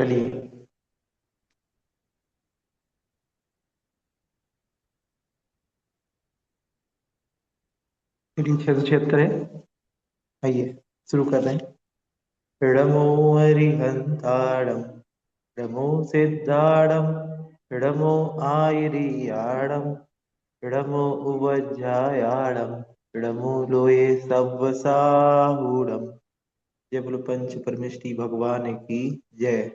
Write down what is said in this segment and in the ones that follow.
चलिए। रीडिंग 676 है। आइए शुरू कर रहे हैं। णमो हरिहंताणम, णमो सिद्धाणम, णमो आयरियाणम, णमो उवज्जायाणम, णमो लोये सव्वसाहूणम। जय बोलो पंच परमेष्टि भगवान की जय।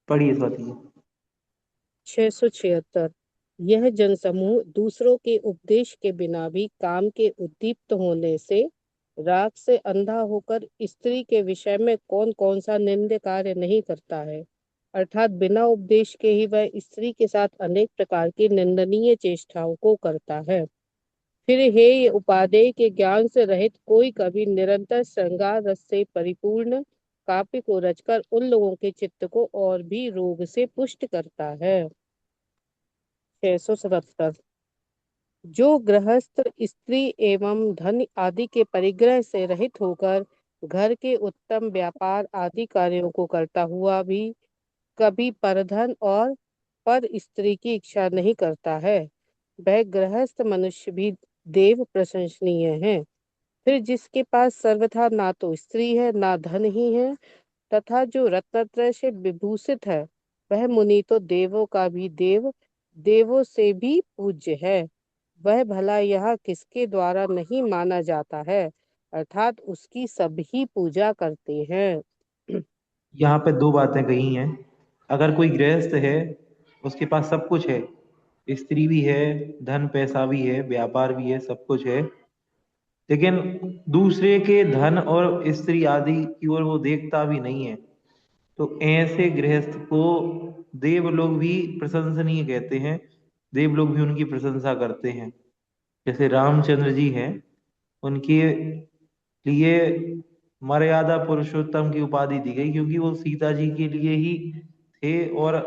पढ़िए स्वाति जी। 676। यह जनसमूह दूसरों के उपदेश के बिना भी काम के उद्दीप्त होने से, राग से अंधा होकर स्त्री के विषय में कौन कौन सा निंद्य कार्य नहीं करता है, अर्थात बिना उपदेश के ही वह स्त्री के साथ अनेक प्रकार की निंदनीय चेष्टाओं को करता है। फिर हे उपादेय के ज्ञान से रहित कोई कभी निरंतर श्रृंगार रस से परिपूर्ण काव्य को रचकर उन लोगों के चित्त को और भी रोग से पुष्ट करता है। 677। जो गृहस्थ स्त्री एवं धन आदि के परिग्रह से रहित होकर घर के उत्तम व्यापार आदि कार्यों को करता हुआ भी कभी परधन और पर स्त्री की इच्छा नहीं करता है, वह गृहस्थ मनुष्य भी देव प्रशंसनीय है। फिर जिसके पास सर्वथा ना तो स्त्री है ना धन ही है, तथा जो रत्नत्रय से विभूषित है, वह मुनि तो देवों का भी देव, देवों से भी पूज्य है। वह भला यह किसके द्वारा नहीं माना जाता है, अर्थात उसकी सभी पूजा करते हैं। यहाँ पे दो बातें कही हैं। अगर कोई गृहस्थ है, उसके पास सब कुछ है, स्त्री भी है, धन पैसा भी है, व्यापार भी है, सब कुछ है, लेकिन दूसरे के धन और स्त्री आदि की ओर वो देखता भी नहीं है, तो ऐसे गृहस्थ को देव लोग भी प्रशंसनीय कहते हैं। देव लोग भी उनकी प्रशंसा करते हैं। जैसे रामचंद्र जी हैं, उनके लिए मर्यादा पुरुषोत्तम की उपाधि दी गई, क्योंकि वो सीता जी के लिए ही थे और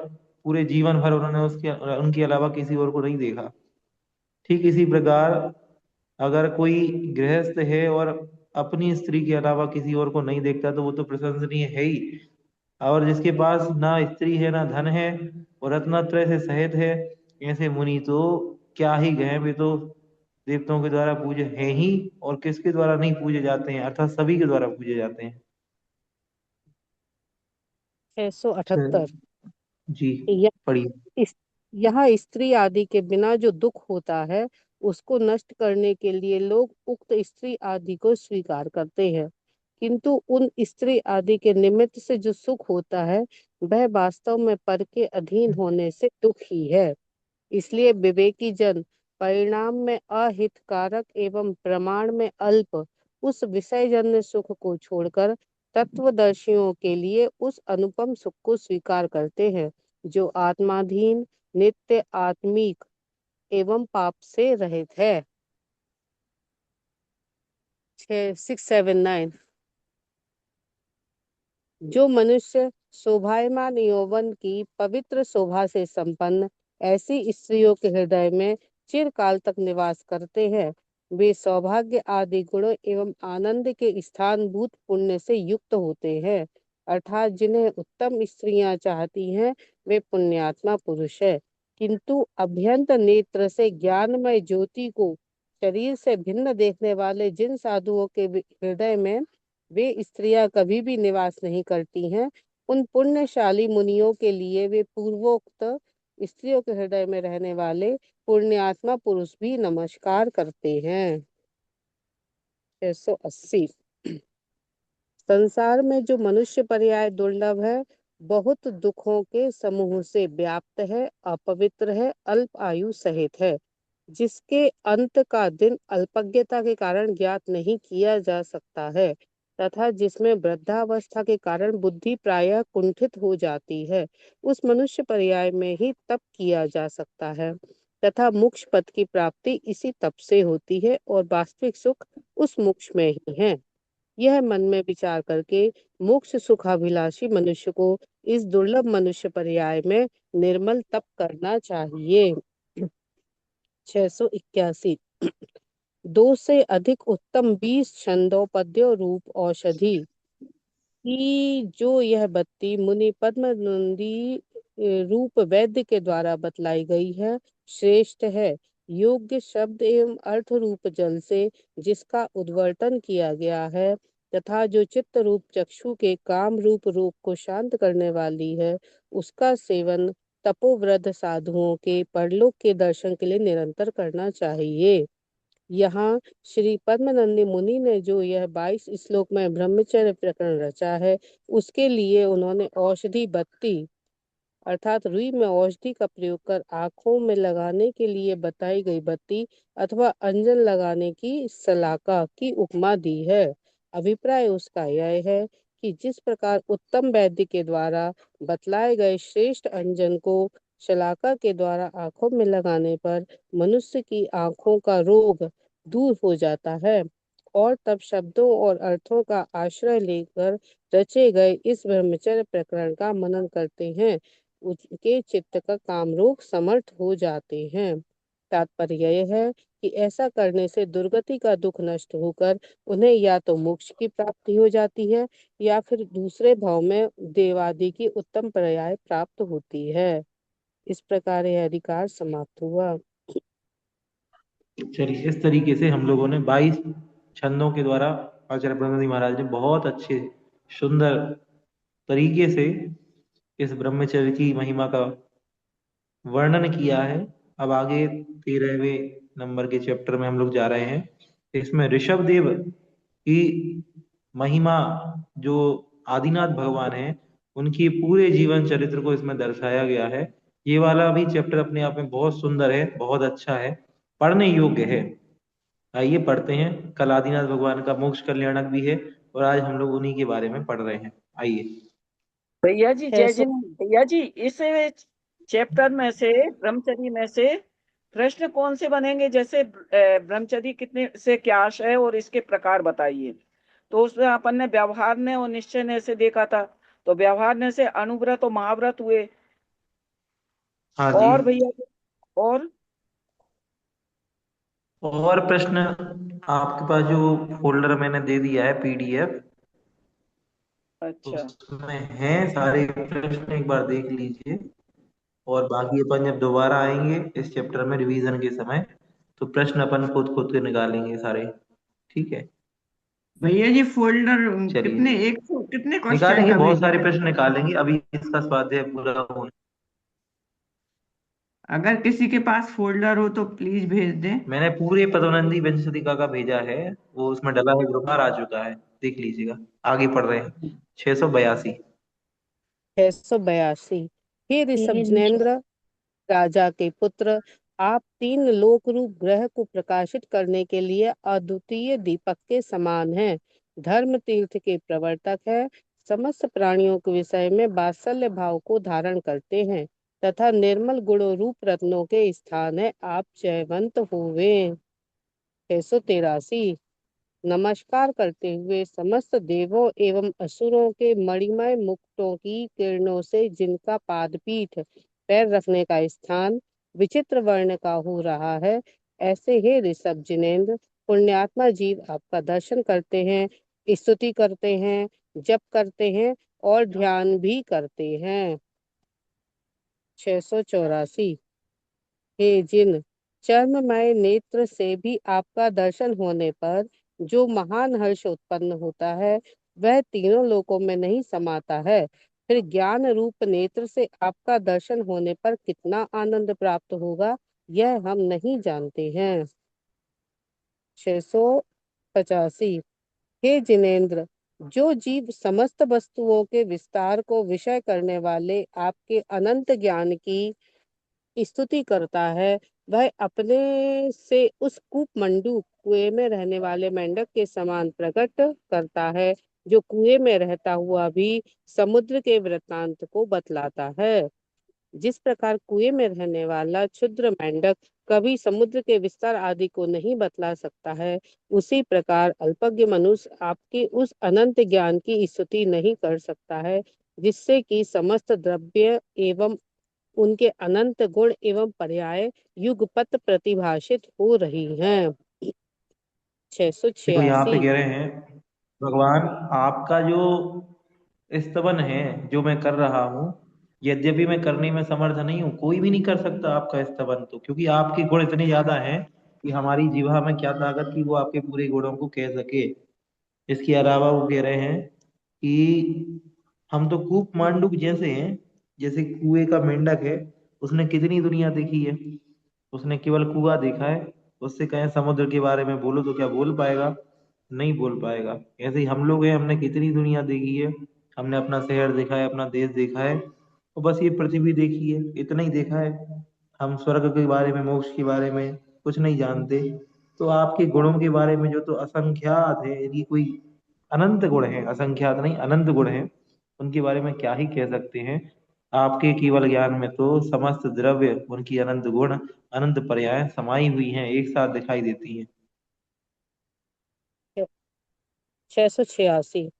पूरे जीवन भर उन्होंने उसके उनके अलावा किसी और को नहीं देखा। ठीक इसी प्रकार अगर कोई गृहस्थ है और अपनी स्त्री के अलावा किसी और को नहीं देखता, तो वो तो प्रशंसनीय है ही। और जिसके पास ना स्त्री है ना धन है और रत्नत्रय से सहित है, ऐसे मुनि तो क्या ही कहें, वे तो देवताओं के द्वारा पूजे हैं ही, और किसके द्वारा नहीं पूजे जाते हैं, अर्थात सभी के द्वारा पूजे जाते हैं। 678। जी यह पढ़िए। इस यहाँ स्त्री आदि के बिना जो दुख होता है, उसको नष्ट करने के लिए लोग उक्त स्त्री आदि को स्वीकार करते हैं, किंतु उन स्त्री आदि के निमित्त से जो सुख होता है, वह वास्तव में पर के अधीन होने से दुख ही है। इसलिए विवेकी जन परिणाम में अहितकारक एवं प्रमाण में अल्प उस विषयजन्य सुख को छोड़कर तत्वदर्शियों के लिए उस अनुपम सुख को स्वीकार करते हैं, जो आत्माधीन, नित्य, आत्मिक एवं पाप से रहित है। 679। जो मनुष्य शोभायमान यौवन की पवित्र शोभा से संपन्न ऐसी स्त्रियों के हृदय में चिरकाल तक निवास करते हैं, वे सौभाग्य आदि गुणों एवं आनंद के स्थानभूत पुण्य से युक्त होते हैं, अर्थात जिन्हें उत्तम स्त्रियां चाहती हैं, वे पुण्यात्मा पुरुष है। किंतु अभ्यंतर नेत्र से ज्ञानमय ज्योति को शरीर से भिन्न देखने वाले जिन साधुओं के हृदय में वे स्त्रियां कभी भी निवास नहीं करती हैं, उन पुण्यशाली मुनियों के लिए वे पूर्वोक्त स्त्रियों के हृदय में रहने वाले पुण्यात्मा पुरुष भी नमस्कार करते हैं। 680। संसार में जो मनुष्य पर्याय दुर्लभ है, बहुत दुखों के समूह से व्याप्त है, अपवित्र है, अल्प आयु सहित है, जिसके अंत का दिन अल्पज्ञता के कारण ज्ञात नहीं किया जा सकता है, तथा जिसमें वृद्धावस्था के कारण बुद्धि प्रायः कुंठित हो जाती है, उस मनुष्य पर्याय में ही तप किया जा सकता है, तथा मोक्ष पद की प्राप्ति इसी तप से होती है, और वास्तविक सुख उस मोक्ष में ही है। यह मन में विचार करके मोक्ष सुखाभिलाषी मनुष्य को इस दुर्लभ मनुष्य पर्याय में निर्मल तप करना चाहिए। 681। दो से अधिक उत्तम 20 छंदों पद्यों रूप औषधि कि जो यह बत्ती मुनि पद्मनंदी रूप वैद्य के द्वारा बतलाई गई है, श्रेष्ठ है। योग्य शब्द एवं अर्थ रूप जल से जिसका उद्वर्तन किया गया है, तथा जो चित्त रूप चक्षु के काम रूप रोग को शांत करने वाली है, उसका सेवन तपोवृद्ध साधुओं के परलोक के दर्शन के लिए निरंतर करना चाहिए। यहाँ श्री पद्मनंदी मुनि ने जो यह 22 श्लोक में ब्रह्मचर्य प्रकरण रचा है, उसके लिए उन्होंने औषधि बत्ती अर्थात रुई में औषधि का प्रयोग कर आंखों में लगाने के लिए बताई गई बत्ती अथवा अंजन लगाने की सलाका की उपमा दी है। अभिप्राय उसका यह है कि जिस प्रकार उत्तम वैद्य के द्वारा बतलाए गए श्रेष्ठ अंजन को शलाका के द्वारा आंखों में लगाने पर मनुष्य की आंखों का रोग दूर हो जाता है, और तब शब्दों और अर्थों का आश्रय लेकर रचे गए इस ब्रह्मचर्य प्रकरण का मनन करते हैं, उनके चित्त का कामरोग समर्थ हो जाते हैं। तात्पर्य यह है कि ऐसा करने से दुर्गति का दुख नष्ट होकर उन्हें या तो मोक्ष की प्राप्ति हो जाती है, या फिर दूसरे भाव में देवादि की उत्तम पर्याय प्राप्त होती है। इस प्रकार यह अधिकार समाप्त हुआ। चलिए, इस तरीके से हम लोगों ने 22 छंदों के द्वारा आचार्य ब्रह्मदेव महाराज ने बहुत अच्छे सुंदर तरीके से इस ब्रह्मचर्य की महिमा का वर्णन किया है। अब आगे 13वें नंबर के चैप्टर में हम लोग जा रहे हैं। इसमें ऋषभ देव की महिमा, जो आदिनाथ भगवान है, उनकी पूरे जीवन चरित्र को इसमें दर्शाया गया है। ये वाला भी चैप्टर अपने आप में बहुत सुंदर है, बहुत अच्छा है, पढ़ने योग्य है। आइए पढ़ते हैं। कल आदिनाथ भगवान का मोक्ष कल्याणक भी है, और आज हम लोग उन्हीं के बारे में पढ़ रहे हैं। आइए। भैया जी जय 600 जिन। भैया जी इस चैप्टर में से, ब्रह्मचर्य में से प्रश्न कौन से बनेंगे? जैसे ब्रह्मचर्य कितने से क्या आशय है और इसके प्रकार बताइए। तो उसमें अपन ने व्यवहार ने और निश्चय ने से देखा था। तो व्यवहार ने से अनुव्रत और महाव्रत हुए। हाँ जी। और भैया जी, और और प्रश्न आपके पास जो फोल्डर मैंने दे दिया है, पीडीएफ, अच्छा उसमें है सारे प्रश्न, एक बार देख लीजिए। और बाकी अपन जब दोबारा आएंगे इस चैप्टर में रिवीजन के समय, तो प्रश्न अपन खुद खुद के निकालेंगे सारे। ठीक है। भैया जी फोल्डर चलिए, कितने, 100 कितने क्वेश्चन निकालेंगे, का बहुत भेजा सारे है? प्रश्न निकालेंगे। अभी इसका स्वाध्याय पूरा होने। अगर किसी के पास फोल्डर हो तो प्लीज भेज दें। मैंने पूरे पदोन्नति विंशतिका का भेजा है, वो उसमें डला है, ग्रुप आ चुका है, देख लीजिएगा। आगे पढ़ रहे हैं। 682। 682। हे ऋषभ जिनेन्द्र, राजा के पुत्र, आप तीन लोक रूप ग्रह को प्रकाशित करने के लिए अद्वितीय दीपक के समान हैं। धर्म तीर्थ के प्रवर्तक है, समस्त प्राणियों के विषय में वात्सल्य भाव को धारण करते हैं, तथा निर्मल गुणों रूप रत्नों के स्थान है, आप जयवंत होवे। 683। नमस्कार करते हुए समस्त देवों एवं असुरों के मणिमय मुक्तों की किरणों से जिनका पादपीठ पैर रखने का स्थान विचित्र वर्ण का हो रहा है, ऐसे हे ऋषभ जिनेन्द्र, पुण्यात्मा जीव आपका दर्शन करते हैं, स्तुति करते हैं, जप करते हैं और ध्यान भी करते हैं। 684। हे जिन चर्ममय नेत्र से भी आपका दर्शन होने पर जो महान हर्ष उत्पन्न होता है, वह तीनों लोकों में नहीं समाता है। फिर ज्ञान रूप नेत्र से आपका दर्शन होने पर कितना आनंद प्राप्त होगा, यह हम नहीं जानते हैं। 685। हे जिनेन्द्र, जो जीव समस्त वस्तुओं के विस्तार को विषय करने वाले आपके अनंत ज्ञान की स्तुति करता है, वह अपने से उस कूपमंडू कुएं में रहने वाले मेंढक के समान प्रकट करता है, जो कुएं में रहता हुआ भी समुद्र के वृत्तांत को बतलाता है। जिस प्रकार कुएं में रहने वाला क्षुद्र मेंढक कभी समुद्र के विस्तार आदि को नहीं बतला सकता है, उसी प्रकार अल्पज्ञ मनुष्य आपके उस अनंत ज्ञान की स्तुति नहीं कर सकता है, जिससे कि समस्त द्रव्य एवं उनके अनंत गुण एवं पर्याय युगपत प्रतिभाषित हो रही हैं। देखो, यहाँ 686। पे कह रहे हैं, भगवान आपका जो स्तवन है जो मैं कर रहा हूँ, यद्यपि मैं करने में समर्थ नहीं हूँ। कोई भी नहीं कर सकता आपका स्तवन, तो क्योंकि आपके गुण इतने ज्यादा हैं कि हमारी जीवा में क्या ताकत कि वो आपके पूरे गुणों को कह सके। इसके अलावा वो कह रहे हैं कि हम तो कूप मांडूक जैसे हैं, जैसे कुएं का मेंढक है, उसने कितनी दुनिया देखी है, उसने केवल कुआं देखा है। उससे कहें समुद्र के बारे में बोलो तो क्या बोल पाएगा? नहीं बोल पाएगा। ऐसे ही हम लोग हैं, हमने कितनी दुनिया देखी है, हमने अपना शहर देखा है, अपना देश देखा है, और बस ये पृथ्वी देखी है, इतना ही देखा है। हम स्वर्ग के बारे में, मोक्ष के बारे में कुछ नहीं जानते। तो आपके गुणों के बारे में जो तो असंख्यात है, यदि कोई अनंत गुण है, असंख्यात नहीं अनंत गुण है, उनके बारे में क्या ही कह सकते हैं। आपके केवल ज्ञान में तो समस्त द्रव्य, उनकी अनंत गुण, अनंत पर्याय समाई हुई हैं, एक साथ दिखाई देती हैं। 686।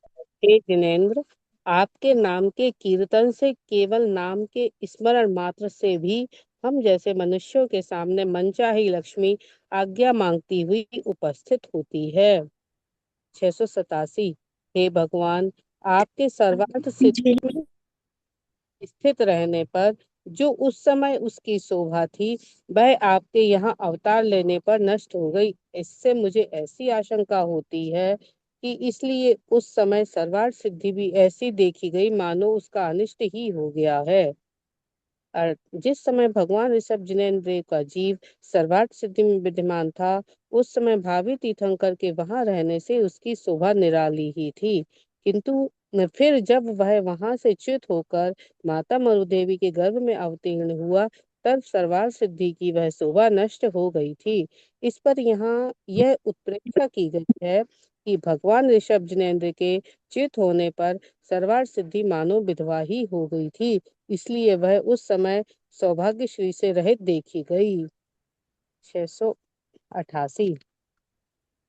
हे जिनेन्द्र, आपके नाम के कीर्तन से, केवल नाम के स्मरण मात्र से भी हम जैसे मनुष्यों के सामने मनचाही लक्ष्मी आज्ञा मांगती हुई उपस्थित होती है। 687। हे भगवान, आपके सर्वार्थ सिद्धि में स्थित रहने पर जो उस समय उसकी शोभा थी, वह आपके यहाँ अवतार लेने पर नष्ट हो गई। इससे मुझे ऐसी आशंका होती है कि इसलिए उस समय सर्वार्थ सिद्धि भी ऐसी देखी गई मानो उसका अनिष्ट ही हो गया है। और जिस समय भगवान ऋषभ जिनेन्द्र का जीव सर्वार्थ सिद्धि में विद्यमान था, उस समय भावी तीर्थंकर के वहां रहने से उसकी शोभा निराली ही थी। किंतु फिर जब वह वहां से च्युत होकर माता मरुदेवी के गर्भ में अवतीर्ण हुआ, तब सर्वार्थ सिद्धि की वह शोभा नष्ट हो गई थी। इस पर यहाँ यह उत्प्रेक्षा की गई है कि भगवान ऋषभ जिनेन्द्र के च्युत होने पर सर्वार्थ सिद्धि मानो विधवा ही हो गई थी, इसलिए वह उस समय सौभाग्यश्री से रहित देखी गई। 688।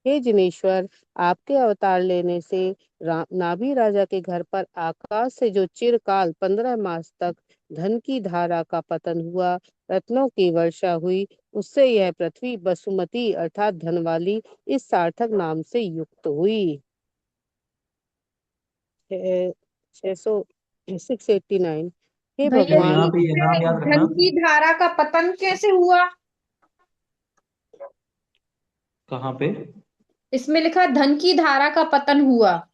हे जिनेश्वर, आपके अवतार लेने से नाभि राजा के घर पर आकाश से जो चिरकाल 15 मास तक धन की धारा का पतन हुआ, रत्नों की वर्षा हुई, उससे यह पृथ्वी बसुमती अर्थात धन वाली इस सार्थक नाम से युक्त हुई। 689। हे भैया देखो जी, यहाँ भगवान, पे ये नाम याद धन रखना। की धारा का पतन कैसे हुआ? कहाँ पे? इसमें लिखा धन की धारा का पतन हुआ,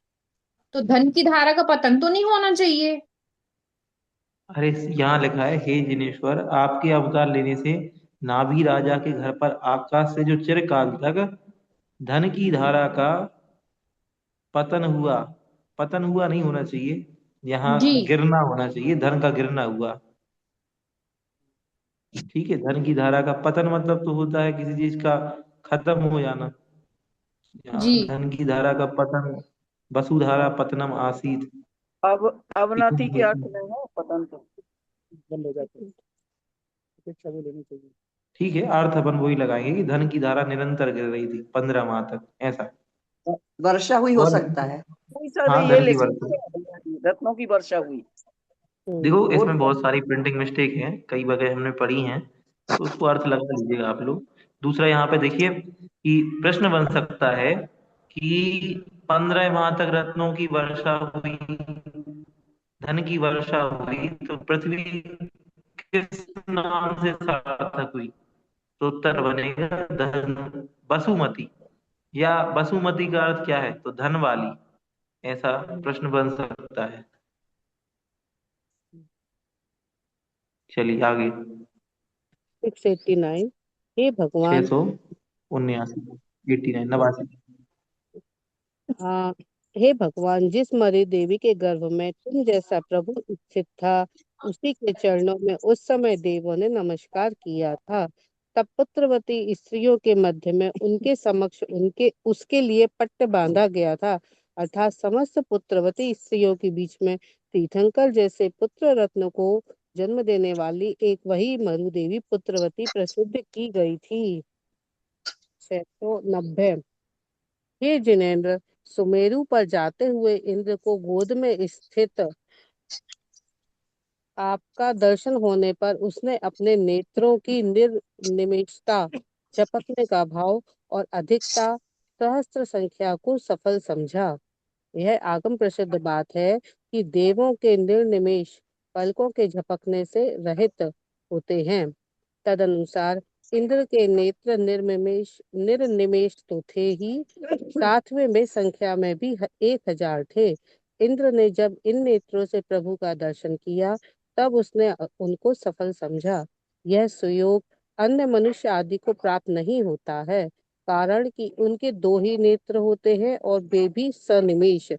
तो धन की धारा का पतन तो नहीं होना चाहिए। अरे यहाँ लिखा है, हे जिनेश्वर, आपके अवतार लेने से नाभि राजा के घर पर आकाश से जो चिरकाल तक धन की धारा का पतन हुआ। पतन हुआ नहीं होना चाहिए, यहाँ जी गिरना होना चाहिए, धन का गिरना हुआ। ठीक है, धन की धारा का पतन मतलब तो होता है किसी चीज का खत्म हो जाना। जी। यहाँ धन की धारा का पतन, वसुधारा पतनम आसीत। अब अवनति के अर्थ में है पतन तो। बंद हो जाते हैं, शिक्षा को लेनी चाहिए। ठीक है, अर्थ अपन वही लगाएंगे कि धन की धारा निरंतर गिर रही थी 15 माह तक, ऐसा। वर्षा हुई हो और सकता है। कोई सा हाँ, ये धन की लिख वर्षा। रत्नों की वर्षा हुई। देखो और इसमें बहुत सारी प्रिंटिंग मिस्टेक है, कई वजह हमने पढ़ी हैं, तो उसको अर्थ लगा लीजिएगा आप लोग। दूसरा यहाँ पे देखिए कि प्रश्न बन सकता है कि 15 माह तक रत्नों की वर्षा हुई, धन की वर्षा हुई, तो पृथ्वी किस नाम से सार्थक हुई? तो उत्तर बनेगा धन, बसुमती। या बसुमती का अर्थ क्या है? तो धन वाली। ऐसा प्रश्न बन सकता है। चलिए आगे। 689। हे छह भगवान, सौ उन्यासी 89 89। हाँ, हे भगवान, जिस मरी देवी के गर्भ में तुम जैसा प्रभु स्थित था, उसी के चरणों में उस समय देवों ने नमस्कार किया था। तब पुत्रवती स्त्रियों के मध्य में उनके समक्ष उनके उसके लिए पट्ट बांधा गया था, अर्थात समस्त पुत्रवती स्त्रियों के बीच में तीर्थंकर जैसे पुत्र रत्न को जन्म देने वाली एक वही मरु देवी पुत्रवती प्रसिद्ध की गई थी। 690। हे जिनेन्द्र, सुमेरु पर जाते हुए इंद्र को गोद में स्थित आपका दर्शन होने पर उसने अपने नेत्रों की निर्निमेषता, झपकने का भाव और अधिकता, सहस्त्र संख्या को सफल समझा। यह आगम प्रसिद्ध बात है कि देवों के निर्निमेष पलकों के झपकने से रहित होते हैं। तदनुसार इंद्र के नेत्र निर्निमेष तो थे ही, सातवें में संख्या में भी 1000 थे। इंद्र ने जब इन नेत्रों से प्रभु का दर्शन किया तब उसने उनको सफल समझा। यह सुयोग अन्य मनुष्य आदि को प्राप्त नहीं होता है, कारण कि उनके 2 ही नेत्र होते हैं और वे भी सनिमेष।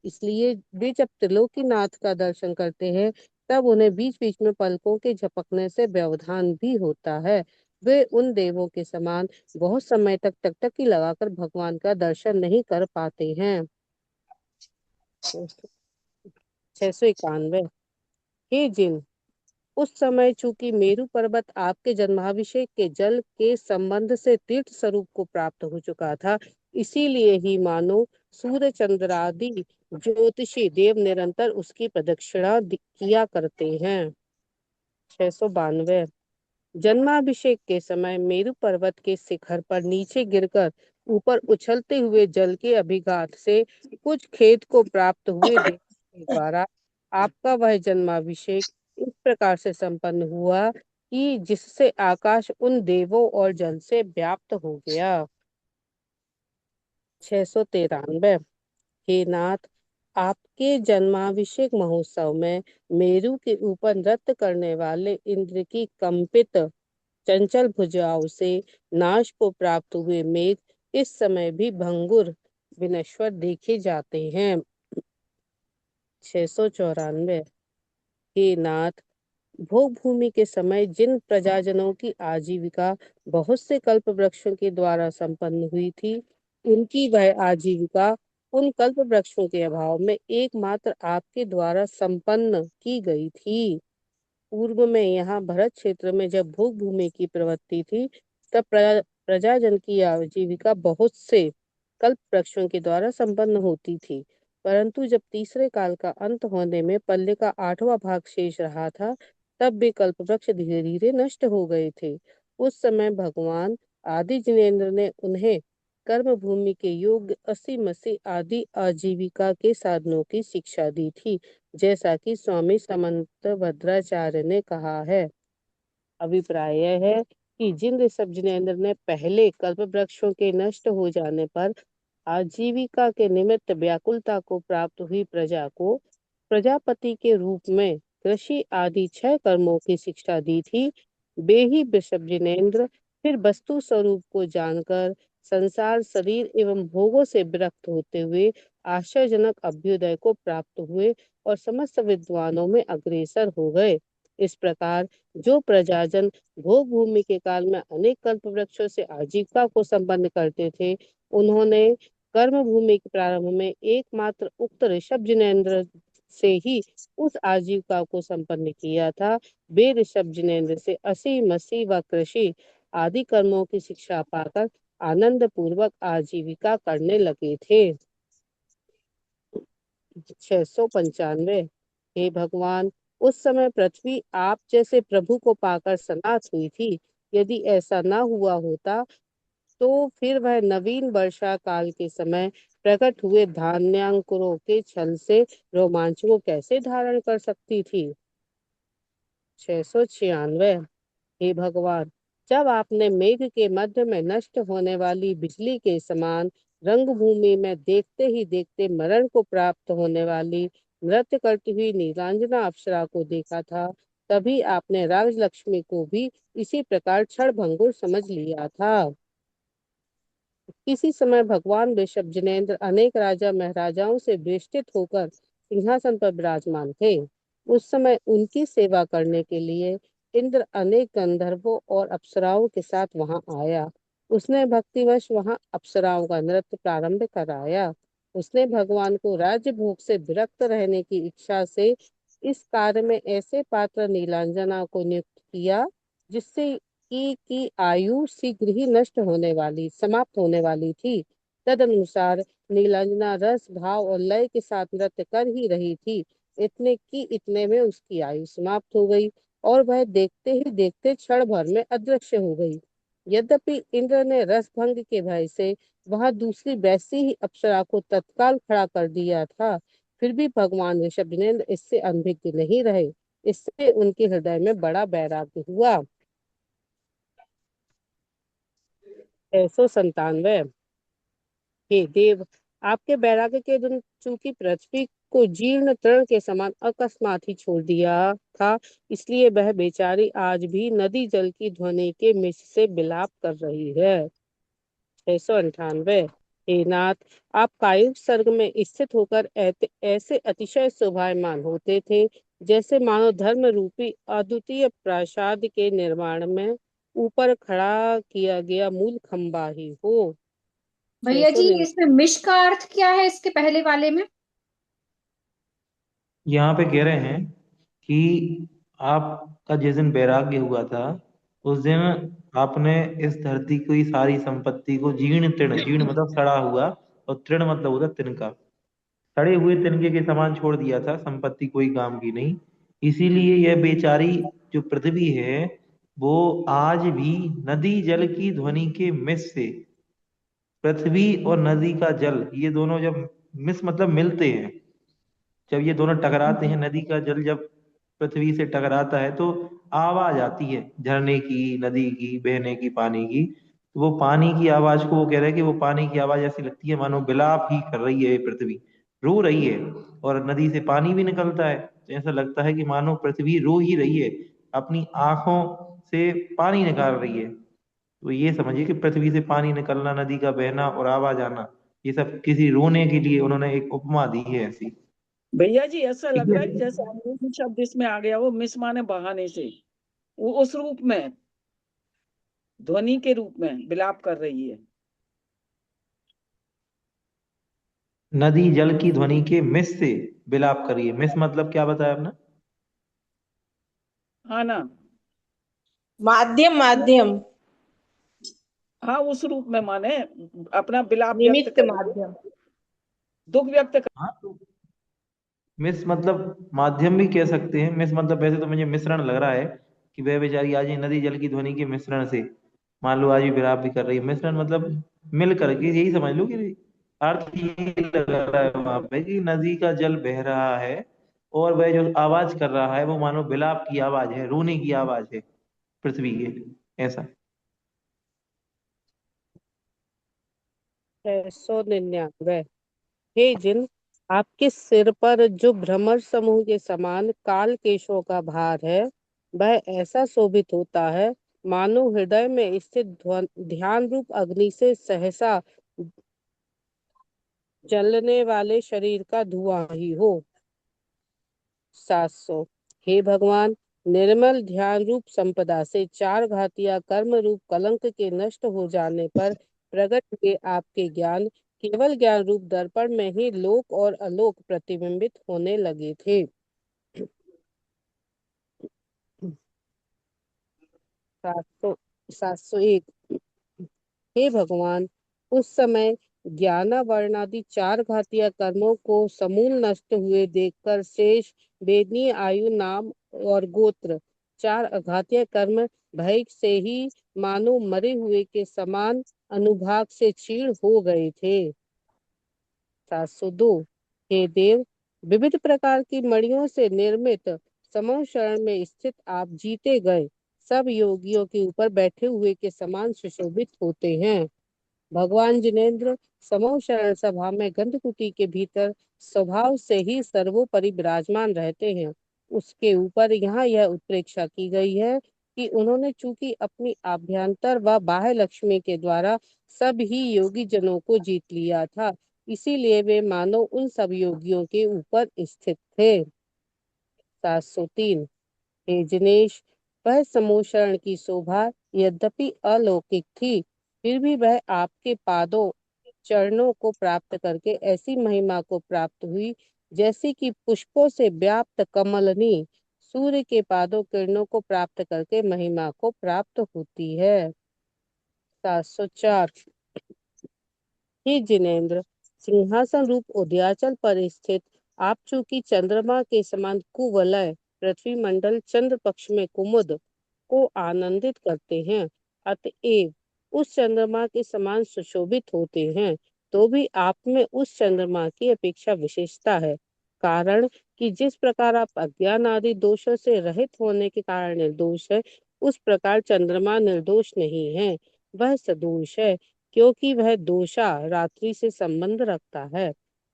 इसलिए वे जब त्रिलोकीनाथ का दर्शन करते हैं तब उन्हें बीच बीच में पलकों के झपकने से व्यवधान भी होता है। वे उन देवों के समान बहुत समय तक टकटकी लगाकर भगवान का दर्शन नहीं कर पाते हैं। 691। हे जिन, उस समय चूंकि मेरु पर्वत आपके जन्माभिषेक के जल के संबंध से तीर्थ स्वरूप को प्राप्त हो चुका था, इसीलिए ही मानो सूर्य चंद्रादि ज्योतिषी देव निरंतर उसकी प्रदक्षिणा किया करते हैं। 692। जन्माभिषेक के समय मेरु पर्वत के शिखर पर नीचे गिरकर ऊपर उछलते हुए जल के अभिघात से कुछ खेत को प्राप्त हुए देव के द्वारा आपका वह जन्माभिषेक इस प्रकार से संपन्न हुआ कि जिससे आकाश उन देवों और जल से व्याप्त हो गया। 693। हे नाथ, आपके जन्माभिषेक महोत्सव में मेरु के ऊपर नृत्य करने वाले इंद्र की कंपित चंचल भुजाओं से नाश को प्राप्त हुए मेघ इस समय भी भंगुर विनश्वर देखे जाते हैं। 694। हे नाथ, भोग भूमि के समय जिन प्रजाजनों की आजीविका बहुत से कल्प वृक्षों के द्वारा संपन्न हुई थी, उनकी वह आजीविका उन कल्प वृक्षों के अभाव में एकमात्र आपके द्वारा संपन्न की गई थी। पूर्व में यहाँ भरत क्षेत्र में जब भोग भूमि की प्रवृत्ति थी तब प्रजाजन की आजीविका बहुत से कल्प वृक्षों के द्वारा संपन्न होती थी, परंतु जब तीसरे काल का अंत होने में पल्ले का 8वां भाग शेष रहा था तब वे कल्प वृक्ष धीरे धीरे नष्ट हो गए थे। उस समय भगवान आदि जिनेन्द्र ने उन्हें कर्म भूमि के योग्य 80 आदि आजीविका के साधनों की शिक्षा दी थी, जैसा कि स्वामी समंत भद्राचार्य ने कहा है। अभिप्राय यह है कि जिन ऋषभ जिनेन्द्र ने पहले कल्प वृक्षों के नष्ट हो जाने पर आजीविका के निमित्त व्याकुलता को प्राप्त हुई प्रजा को प्रजापति के रूप में कृषि आदि 6 कर्मों की शिक्षा दी थी, वे ही ऋषभ जिनेन्द्र फिर वस्तु स्वरूप को जानकर संसार शरीर एवं भोगों से विरक्त होते हुए आश्चर्यजनक अभ्युदय को प्राप्त हुए और समस्त विद्वानों में अग्रसर हो गए। इस प्रकार जो प्रजाजन भोग भूमि के काल में अनेक कल्प वृक्षों से आजीविका को संपन्न करते थे, उन्होंने कर्म भूमि के प्रारंभ में एकमात्र उक्त ऋषभ जिनेन्द्र से ही उस आजीविका को संपन्न किया था। वे ऋषभ जिनेन्द्र से 80 मसी व कृषि आदि कर्मों की शिक्षा पाकर आनंद पूर्वक आजीविका करने लगे थे। 695। हे भगवान, उस समय पृथ्वी आप जैसे प्रभु को पाकर सनाथ हुई थी। यदि ऐसा न हुआ होता तो फिर वह नवीन वर्षा काल के समय प्रकट हुए धान्यांकुरों के छल से रोमांच को कैसे धारण कर सकती थी। 696। हे भगवान, जब आपने मेघ के मध्य में नष्ट होने वाली बिजली के समान रंग भूमि में देखते ही देखते मरण को प्राप्त होने वाली नृत्य करती हुई नीलांजना अप्सरा को देखा था, तभी आपने राजलक्ष्मी को भी इसी प्रकार क्षण भंगुर समझ लिया था। किसी समय भगवान ऋषभ जिनेन्द्र अनेक राजा महाराजाओं से बेष्टित होकर सिंहासन पर विराजमान थे। उस समय उनकी सेवा करने के लिए इंद्र अनेक गंधर्वों और अप्सराओं के साथ वहां आया। उसने भक्तिवश वहां अप्सराओं का नृत्य प्रारंभ कराया। उसने भगवान को राज्य भोग से विरक्त रहने की इच्छा से इस कार्य में ऐसे पात्र नीलांजना को नियुक्त किया जिससे की आयु शीघ्र ही नष्ट होने वाली समाप्त होने वाली थी। तदनुसार नीलांजना रस भाव और लय के साथ नृत्य कर ही रही थी, इतने में उसकी आयु समाप्त हो गई और वह देखते ही देखते क्षण भर में अदृश्य हो गई। यद्यपि इंद्र ने रस भंग के भय से वहां दूसरी वैसी ही अप्सरा को तत्काल खड़ा कर दिया था, फिर भी भगवान ऋषभनेंद्र इससे अनभिज्ञ नहीं रहे। इससे उनके हृदय में बड़ा वैराग्य हुआ। 697। हे देव, आपके वैराग्य के दिन चूंकि पृथ्वी को जीर्ण तृण के समान अकस्मात ही छोड़ दिया था, इसलिए वह बेचारी आज भी नदी जल की ध्वनि के मिश से विलाप कर रही है। 698। हे नाथ, आप कायुग सर्ग में स्थित होकर ऐसे अतिशय शोभायमान होते थे, जैसे मानो धर्म रूपी अद्वितीय प्रासाद के निर्माण में ऊपर खड़ा किया गया मूल खंबा ही हो। भैया जी, 699। इसमें मिश का अर्थ क्या है इसके पहले वाले में? यहाँ पे कह रहे हैं कि आपका जिस दिन वैराग्य हुआ था, उस दिन आपने इस धरती की सारी संपत्ति को जीर्ण तृण, जीर्ण मतलब सड़ा हुआ, और तृण मतलब होता तिनका, सड़े हुए तिनके के समान छोड़ दिया था, संपत्ति कोई काम की नहीं। इसीलिए यह बेचारी जो पृथ्वी है, वो आज भी नदी जल की ध्वनि के मिस से, पृथ्वी और नदी का जल ये दोनों जब मिस मतलब मिलते हैं, जब ये दोनों टकराते हैं, नदी का जल जब पृथ्वी से टकराता है तो आवाज आती है, झरने की, नदी की, बहने की, पानी की। तो वो पानी की आवाज को वो कह रहे हैं कि वो पानी की आवाज ऐसी लगती है मानो विलाप ही कर रही है, ये पृथ्वी रो रही है। और नदी से पानी भी निकलता है तो ऐसा लगता है कि मानो पृथ्वी रो ही रही है, अपनी आंखों से पानी निकाल रही है। तो ये समझिए कि पृथ्वी से पानी निकलना, नदी का बहना और आवाज आना, ये सब किसी रोने के लिए उन्होंने एक उपमा दी है ऐसी। भैया जी ऐसा ठीक लग है। रहा है जैसे अंग्रेजी शब्द इसमें आ गया, वो मिस माने बहाने से, वो उस रूप में, ध्वनि के रूप में विलाप कर रही है। नदी जल की ध्वनि के मिस से विलाप करिए। मिस मतलब क्या बताया आपने? हाँ ना। माध्यम माध्यम। हाँ, उस रूप में माने अपना विलाप व्यक्त निमित्त कर रही है, माध्यम। दुख व्यक्त कर। हाँ, तो मिस मतलब माध्यम भी कह सकते हैं। मिस मतलब वैसे तो मुझे मिश्रण लग रहा है कि वह बेचारी आज ही नदी जल की ध्वनि के मिश्रण से, मान लो आज भी विलाप भी कर रही है। मिश्रण मतलब मिल करके, यही समझ लो कि अर्थ ये लग रहा है वहां पे कि नदी का जल बह रहा है और वह जो आवाज कर रहा है वो मानो विलाप की आवाज है, रोने की आवाज है पृथ्वी के, ऐसा। 699। हे जिन, आपके सिर पर जो भ्रमर समूह के समान काल केशों का भार है, वह ऐसा शोभित होता है मानो हृदय में स्थित ध्यान रूप अग्नि से सहसा जलने वाले शरीर का धुआं ही हो। 700। हे भगवान, निर्मल ध्यान रूप संपदा से चार घातिया कर्म रूप कलंक के नष्ट हो जाने पर प्रकट हुए आपके ज्ञान केवल ज्ञान रूप दर्पण में ही लोक और अलोक प्रतिबिंबित होने लगे थे। 701। हे भगवान, उस समय ज्ञानावरणादि चार घातिया कर्मों को समूल नष्ट हुए देखकर शेष वेदनीय आयु नाम और गोत्र चार अघातिया कर्म भय से ही मानो मरे हुए के समान अनुभाग से क्षीण हो गए थे। 702। हे देव, विविध प्रकार की मणियों से निर्मित समो शरण में स्थित आप जीते गए सब योगियों के ऊपर बैठे हुए के समान सुशोभित होते हैं। भगवान जिनेन्द्र समूह शरण सभा में गंधकुटी के भीतर स्वभाव से ही सर्वोपरि विराजमान रहते हैं। उसके ऊपर यहाँ यह उत्प्रेक्षा की गई है कि उन्होंने चूंकि अपनी आभ्यंतर व बाह्य लक्ष्मी के द्वारा सब ही योगी जनों को जीत लिया था, इसीलिए वे मानो उन सब योगियों के ऊपर स्थित थे। 703। हे जिनेश, वह समोशरण की शोभा यद्यपि अलौकिक थी, फिर भी वह आपके पादों चरणों को प्राप्त करके ऐसी महिमा को प्राप्त हुई जैसे कि पुष्पों से व्याप्त कमलनी सूर्य के पादों किरणों को प्राप्त करके महिमा को प्राप्त होती है। 704। हे जिनेन्द्र, सिंहासन रूप उदयाचल पर स्थित आप चूंकि चंद्रमा के समान कुवलय पृथ्वी मंडल चंद्र पक्ष में कुमुद को आनंदित करते हैं, अतएव उस चंद्रमा के समान सुशोभित होते हैं, तो भी आप में उस चंद्रमा की अपेक्षा विशेषता है। कारण कि जिस प्रकार आप अज्ञान आदि दोषों से रहित होने के कारण निर्दोष है, उस प्रकार चंद्रमा निर्दोष नहीं है, वह सदोष है, क्योंकि वह दोषा रात्रि से संबंध रखता है।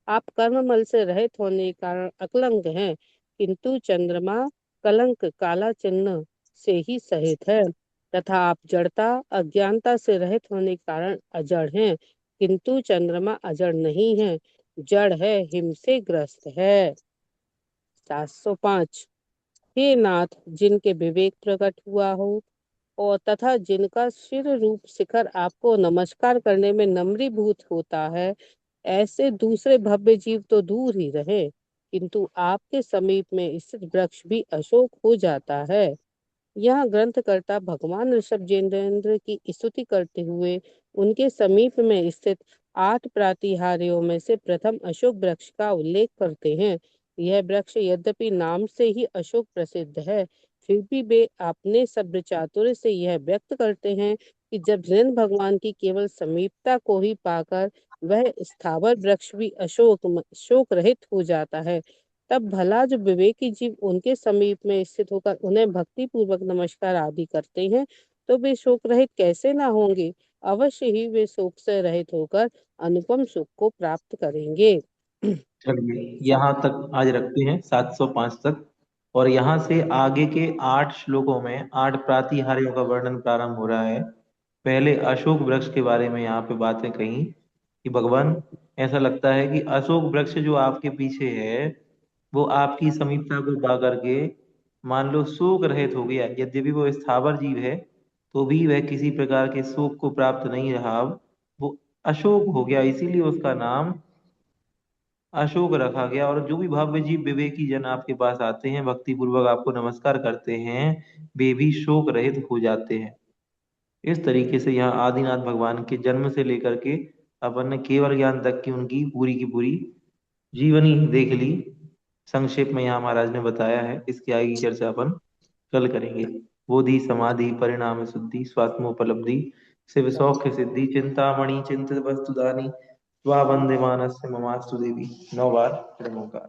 आप कर्ममल से रहित होने के कारण अकलंक हैं, किंतु चंद्रमा कलंक काला चिन्ह से ही सहित है। तथा आप जड़ता अज्ञानता से रहित होने के कारण अजड़ हैं, किंतु चंद्रमा अजड़ नहीं है, जड़ है, हिम से ग्रस्त है। 705। हे नाथ, जिनके विवेक प्रकट हुआ हो और तथा जिनका शिर रूप शिखर आपको नमस्कार करने में नम्रीभूत होता है, ऐसे दूसरे भव्य जीव तो दूर ही रहे, किंतु आपके समीप में स्थित वृक्ष भी अशोक हो जाता है। यहाँ ग्रंथकर्ता भगवान ऋषभजेंद्र की स्तुति करते हुए उनके समीप में स्थित 8 प्रातिहार्यों में से प्रथम अशोक वृक्ष का उल्लेख करते हैं। यह वृक्ष यद्यपि नाम से ही अशोक प्रसिद्ध है, फिर भी वे अपने सब्र चातुर्य से यह व्यक्त करते हैं कि जब जिन भगवान की केवल समीपता को ही पाकर वह स्थावर वृक्ष भी शोक रहित हो जाता है, तब भला जो विवेकी जीव उनके समीप में स्थित होकर उन्हें भक्ति पूर्वक नमस्कार आदि करते हैं, तो वे शोक रहित कैसे ना होंगे। अवश्य ही वे शोक से रहित होकर अनुपम सुख को प्राप्त करेंगे। चलिए यहाँ तक आज रखते हैं 705 तक। और यहाँ से आगे के 8 श्लोकों में 8 प्रातिहार्यों का वर्णन प्रारंभ हो रहा है। पहले अशोक वृक्ष के बारे में यहाँ पे बातें कही कि भगवान, ऐसा लगता है कि अशोक वृक्ष जो आपके पीछे है वो आपकी समीपता को पा करके मान लो शोक रहित हो गया। यद्यपि वो स्थावर जीव है तो भी वह किसी प्रकार के शोक को प्राप्त नहीं रहा, वो अशोक हो गया, इसीलिए उसका नाम अशोक रखा गया। और जो भी भव्य जीव विवेकी जन आपके पास आते हैं, भक्ति पूर्वक आपको नमस्कार करते हैं, वे भी शोक रहित हो जाते हैं। इस तरीके से यहाँ आदिनाथ भगवान के जन्म से लेकर के अपन ने केवल ज्ञान तक की उनकी पूरी की पूरी जीवनी देख ली। संक्षेप में यहाँ महाराज ने बताया है। इसकी आगे की चर्चा अपन कल करेंगे। बोधि समाधि परिणाम शुद्धि स्वात्मोपलब्धि शिव सौख्य सिद्धि चिंतामणि चिंतित वस्तुदानी स्वावंदे मानस्य ममास्तु देवी। 9 बार नमोकार।